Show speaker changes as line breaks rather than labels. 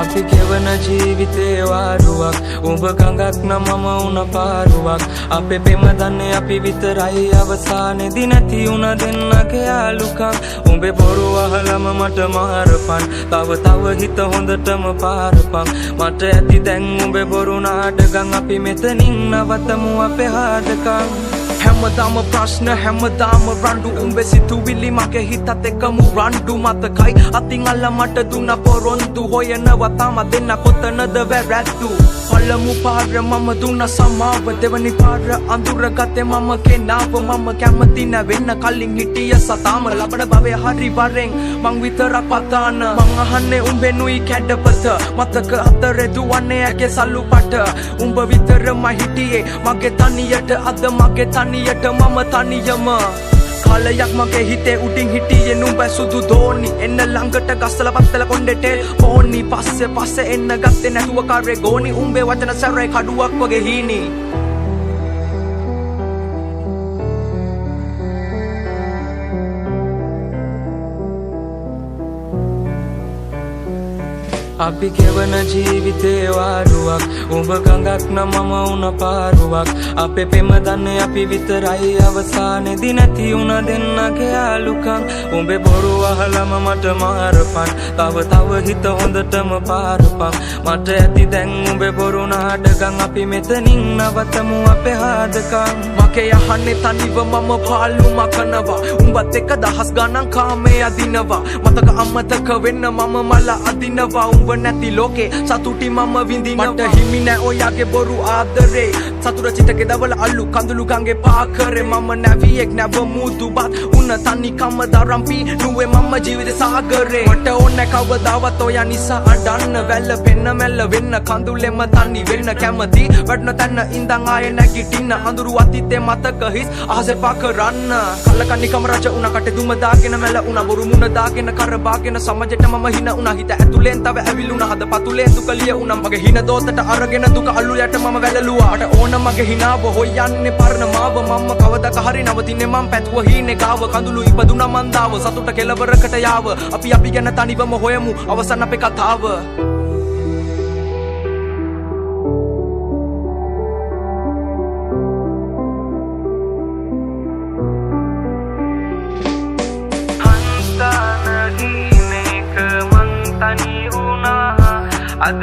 අපි ගෙවන ජීවිතේ වාරුවක් උඹ ගඟක් නම් මම උන පාරුවක් අපේ පෙම දන්නේ අපි විතරයි අවසානේදී නැති උන දෙන්නගේ යාළුකම් උඹේ බොරු අහලම මට මාරපන් තව හිත හොඳටම පාරපන් මට ඇති දැන් උඹේ බොරු නාටකම් අපි මෙතනින් නවතමු අපේ හාඩකම් හැමදාම ප්‍රශ්න හැමදාම රණ්ඩු උඹේ සිතුවිලි මගේ හිතත් එක්කම රණ්ඩු මතකයි අතින් අල්ල මට දුන්න පොරොන්දු හොයනවා තාම දෙන්න කොතනද වැරැද්දු පළමු පාර මම දුන්න සමාව දෙවනි පාර අඳුරගත්තේ මම කෙනාව මම කැමති නැවෙන්න කලින් හිටිය සතාම ලබන භවයේ හරි වරෙන් මං විතරක් පතාන මං අහන්නේ උඹෙනුයි කැඩපත මතක අතරේ දුවන්නේ ඇගේ සල්ලුපට උඹ විතරම හිටියේ මගේ තනියට අද මගේ තනියට මම තනියම කාලයක් මගේ හිතේ උඩින් හිටියේ නුඹ සුදු දෝනි එන්න ළඟට ගස්සලා පත්තල කොණ්ඩෙට පොණි පස්සේ එන්න ගත්තේ නැතුව කාරේ ගෝනි උඹේ වචන සැරේ කඩුවක් වගේ හීනි අපි ගෙවන ජීවිතේ වාරුවක් උඹ ගඟක් නම් මම උන පාරුවක් අපේ පෙම දන්නේ අපි විතරයි අවසානේදී නැති උන දෙන්නගේ යාළුකම් උඹේ බොරු අහලම මට මාරපන් තව හිත හොඳටම පාරපන් මට ඇති දැන් උඹේ බොරු නාටකම් අපි මෙතනින් නවතමු අපේ හාදකම් මගේ යහන්නේ තනිව මම පාළු මකනවා උඹත් එක්ක දහස් ගණන් කාමේ අදිනවා මතක අමතක වෙන්න මම මල අදිනවා උඹ නැති ලෝකේ සතුටි මම විඳිනවා මට හිමි නෑ ඔයාගේ බොරු ආදරේ සතුට චිතකේ දවල අල්ලු කඳුළු ගංගේ පාකරේ මම නැවියෙක් නැව මුදුබත් උන තනි කම දරම්පි නුවේ මම ජීවිත සාගරේ මට ඕනේ කවදාවත් ඔයා නිසා අඬන්න වැල්ල පෙන්න මැල්ල වෙන්න කඳුලෙම තනි වෙන්න කැමති වඩන තැන ඉඳන් ආයේ නැගිටින්න අඳුරු අතීතේ මතක හිස් අහසේ පා කරන්න කල්ලකන්නිකම රජ උන කටේ දුම දාගෙන මැල උන බොරු මුණ දාගෙන කරබාගෙන සමජෙට මම හින උන හිත ඇතුලෙන් තව ඇවිලුණ හද පතුලේ දුක ලිය උන මගේ හින දෝතට අරගෙන දුක අල්ලු යට මම වැළලුවා මට ඕන මගේ හිනාව හොයන්නේ පරණ මාව මම කවදක හරි නවතින්නේ මම පැතුව හීනේ ගාව කඳුළු ඉපදුනා මන්දාව සතුට කෙලවරකට යාව අපි ගැන තනිවම හොයමු අවසන් අපේ කතාව අද